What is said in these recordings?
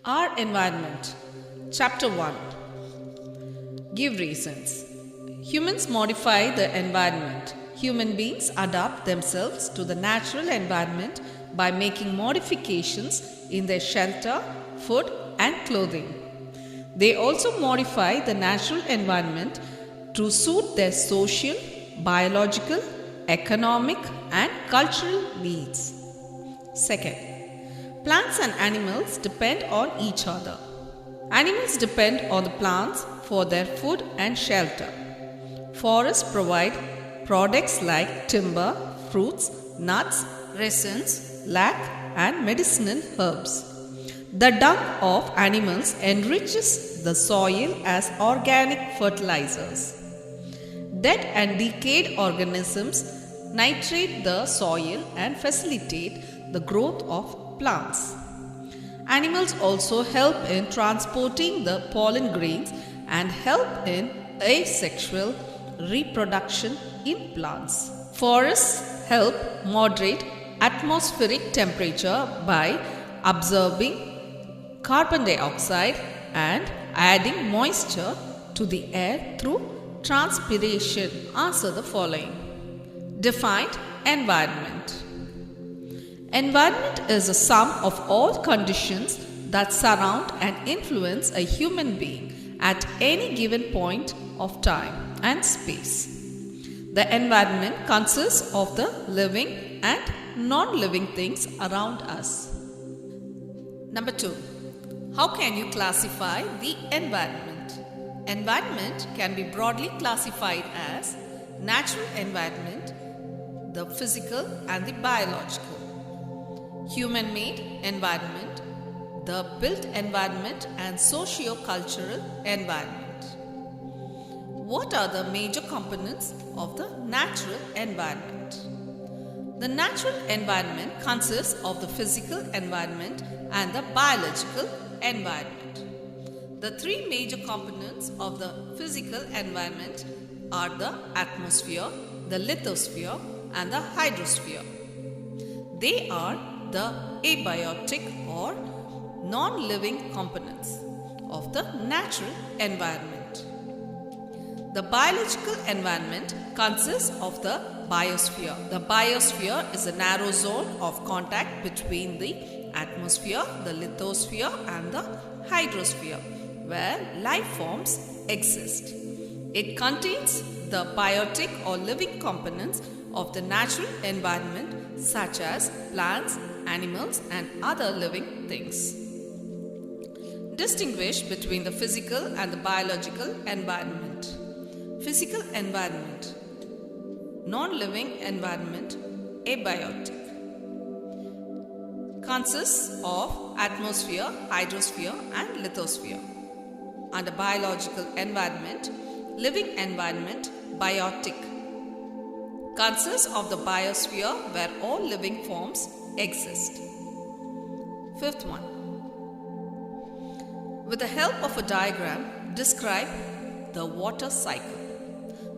Our environment. Chapter 1. Give reasons. Humans modify the environment. Human beings adapt themselves to the natural environment by making modifications in their shelter, food, and clothing. They also modify the natural environment to suit their social, biological, economic, and cultural needs. Second, plants and animals depend on each other. Animals depend on the plants for their food and shelter. Forests provide products like timber, fruits, nuts, resins, lac, and medicinal herbs. The dung of animals enriches the soil as organic fertilizers. Dead and decayed organisms nitrate the soil and facilitate the growth of plants. Animals also help in transporting the pollen grains and help in asexual reproduction in plants. Forests help moderate atmospheric temperature by absorbing carbon dioxide and adding moisture to the air through transpiration. Answer the following. Define environment. Environment is a sum of all conditions that surround and influence a human being at any given point of time and space. The environment consists of the living and non-living things around us. Number 2. How can you classify the environment? Environment can be broadly classified as natural environment, the physical and the biological, human-made environment, the built environment, and socio-cultural environment. What are the major components of the natural environment? The natural environment consists of the physical environment and the biological environment. The three major components of the physical environment are the atmosphere, the lithosphere, and the hydrosphere. They are the abiotic or non-living components of the natural environment. The biological environment consists of the biosphere. The biosphere is a narrow zone of contact between the atmosphere, the lithosphere, and the hydrosphere, where life forms exist. It contains the biotic or living components of the natural environment such as plants, animals, and other living things. Distinguish between the physical and the biological environment. Physical environment, non-living environment, abiotic, consists of atmosphere, hydrosphere, and lithosphere. Under biological environment, living environment, biotic, consists of the biosphere where all living forms exist. Fifth one. With the help of a diagram, describe the water cycle.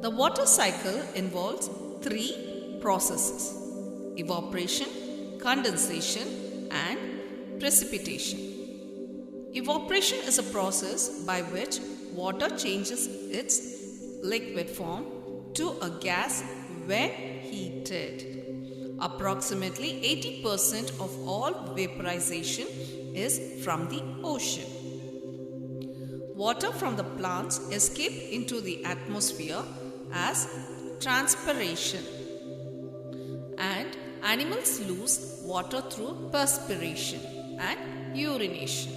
The water cycle involves three processes: evaporation, condensation, and precipitation. Evaporation is a process by which water changes its liquid form to a gas when heated. Approximately 80% of all vaporization is from the ocean. Water from the plants escape into the atmosphere as transpiration, and animals lose water through perspiration and urination.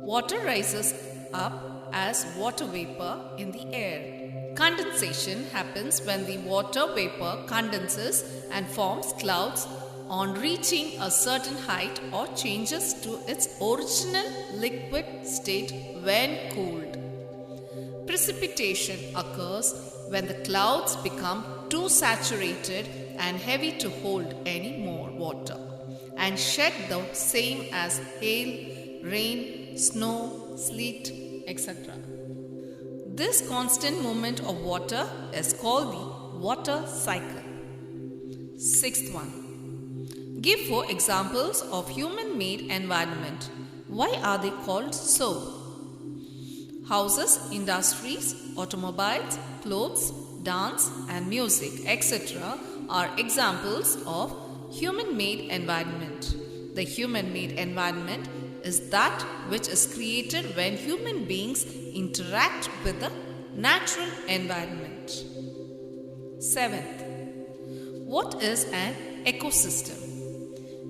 Water rises up as water vapor in the air. Condensation happens when the water vapor condenses and forms clouds on reaching a certain height or changes to its original liquid state when cooled. Precipitation occurs when the clouds become too saturated and heavy to hold any more water and shed the same as hail, rain, snow, sleet, etc. This constant movement of water is called the water cycle. Sixth one. Give 4 examples of human-made environment. Why are they called so? Houses, industries, automobiles, clothes, dance and music, etc. are examples of human-made environment. The human-made environment is that which is created when human beings interact with the natural environment. Seventh, what is an ecosystem?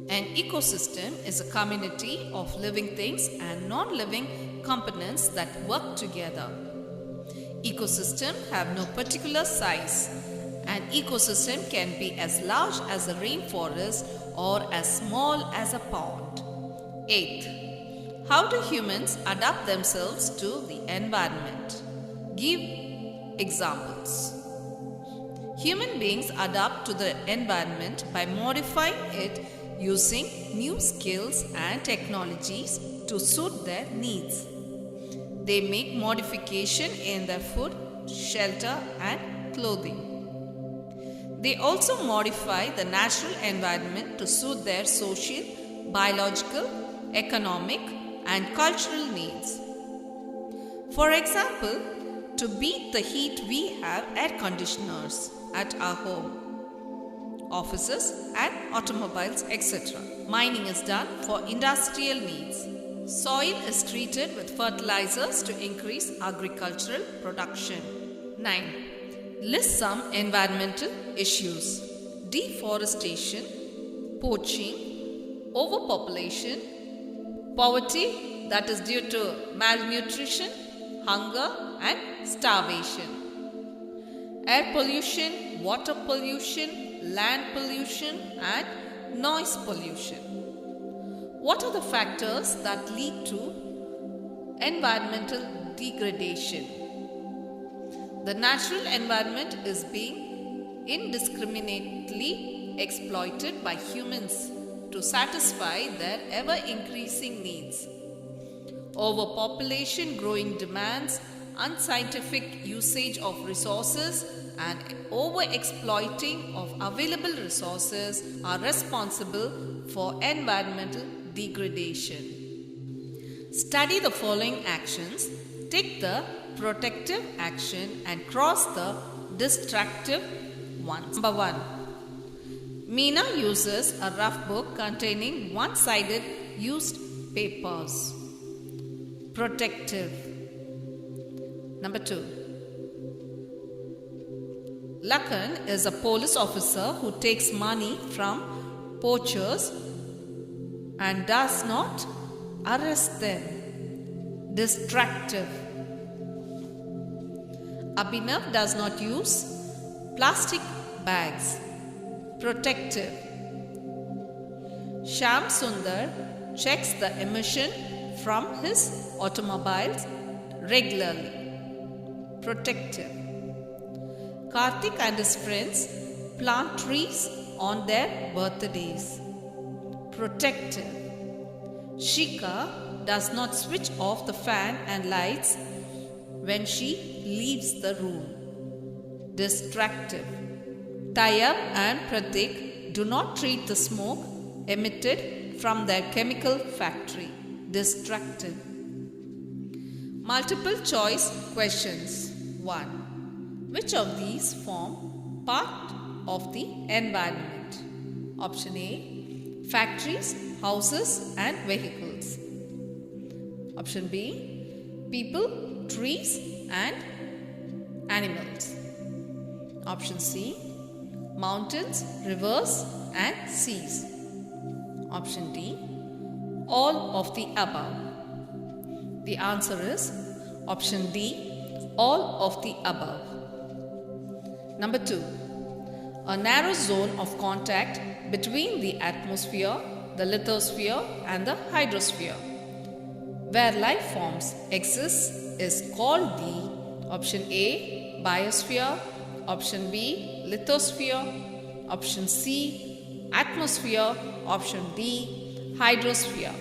An ecosystem is a community of living things and non-living components that work together. Ecosystems have no particular size. An ecosystem can be as large as a rainforest or as small as a pond. Eighth, how do humans adapt themselves to the environment? Give examples. Human beings adapt to the environment by modifying it using new skills and technologies to suit their needs. They make modification in their food, shelter and clothing. They also modify the natural environment to suit their social, biological, economic and cultural needs. For example, to beat the heat we have air conditioners at our home, offices and automobiles, etc. Mining is done for industrial needs. Soil is treated with fertilizers to increase agricultural production. 9. List some environmental issues. Deforestation, poaching, overpopulation, poverty that is due to malnutrition, hunger and starvation. Air pollution, water pollution, land pollution and noise pollution. What are the factors that lead to environmental degradation? The natural environment is being indiscriminately exploited by humans to satisfy their ever-increasing needs. Overpopulation, growing demands, unscientific usage of resources and over-exploiting of available resources are responsible for environmental degradation. Study the following actions, take the protective action and cross the destructive ones. Number 1. Meena uses a rough book containing one-sided used papers. Protective. Number 2. Lakan is a police officer who takes money from poachers and does not arrest them. Distractive. Abhinav does not use plastic bags. Protective. Shyam Sundar checks the emission from his automobiles regularly. Protective. Karthik and his friends plant trees on their birthdays. Protective. Shika does not switch off the fan and lights when she leaves the room. Distractive. Tayyab and Pratik do not treat the smoke emitted from their chemical factory. Distractive. Multiple choice questions. 1. Which of these form part of the environment? Option A. Factories, houses and vehicles. Option B. People, trees and animals. Option C. Mountains, rivers and seas. Option D. All of the above. The answer is option D. All of the above. Number 2. A narrow zone of contact between the atmosphere, the lithosphere and the hydrosphere, where life forms exist, is called the option A. Biosphere, option B. Lithosphere, option C. Atmosphere, option D. Hydrosphere.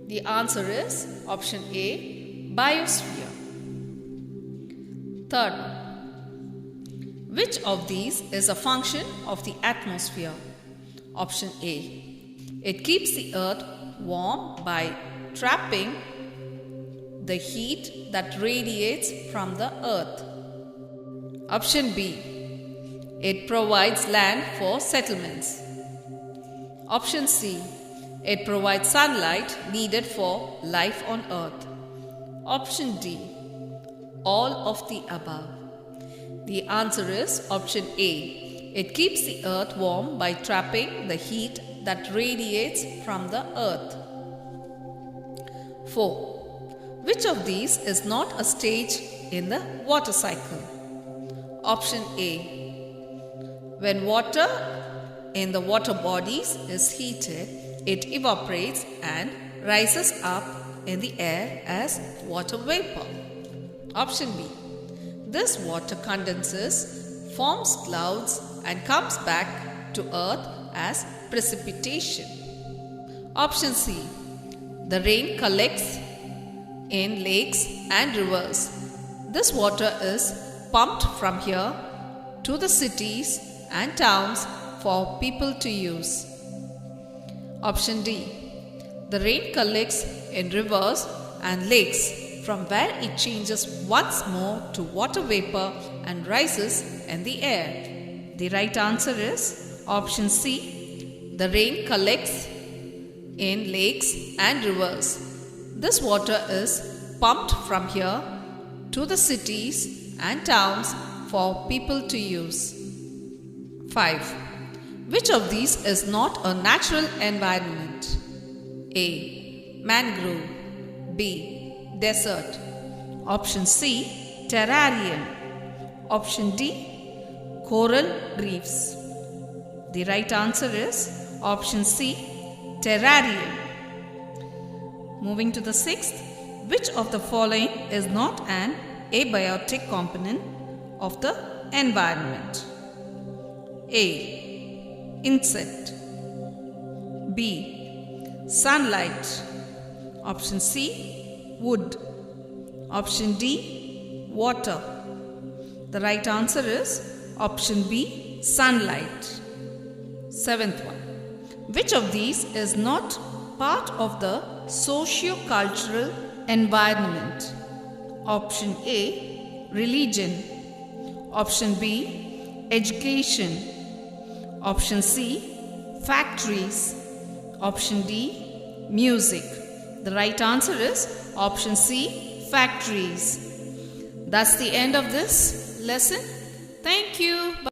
The answer is option A. Biosphere. Third one. Which of these is a function of the atmosphere? Option A. It keeps the earth warm by trapping the heat that radiates from the earth. Option B. It provides land for settlements. Option C. It provides sunlight needed for life on earth. Option D. All of the above. The answer is option A. It keeps the earth warm by trapping the heat that radiates from the earth. 4. Which of these is not a stage in the water cycle? Option A. When water in the water bodies is heated, it evaporates and rises up in the air as water vapor. Option B. This water condenses, forms clouds and comes back to earth as precipitation. Option C. The rain collects in lakes and rivers. This water is pumped from here to the cities and towns for people to use. Option D. The rain collects in rivers and lakes from where it changes once more to water vapor and rises in the air. The right answer is option C. The rain collects in lakes and rivers. This water is pumped from here to the cities and towns for people to use. 5. Which of these is not a natural environment? A. Mangrove. B. Desert. Option C. Terrarium. Option D. Coral reefs. The right answer is option C. Terrarium. Moving to the 6th. Which of the following is not an abiotic component of the environment? A. Insect. B. Sunlight. Option C. Wood. Option D. Water. The right answer is option B. Sunlight. 7th one. Which of these is not part of the socio-cultural environment? Option A. Religion. Option B. Education. Option C. Factories. Option D. Music. The right answer is option C. Factories. That's the end of this lesson. Thank you. Bye.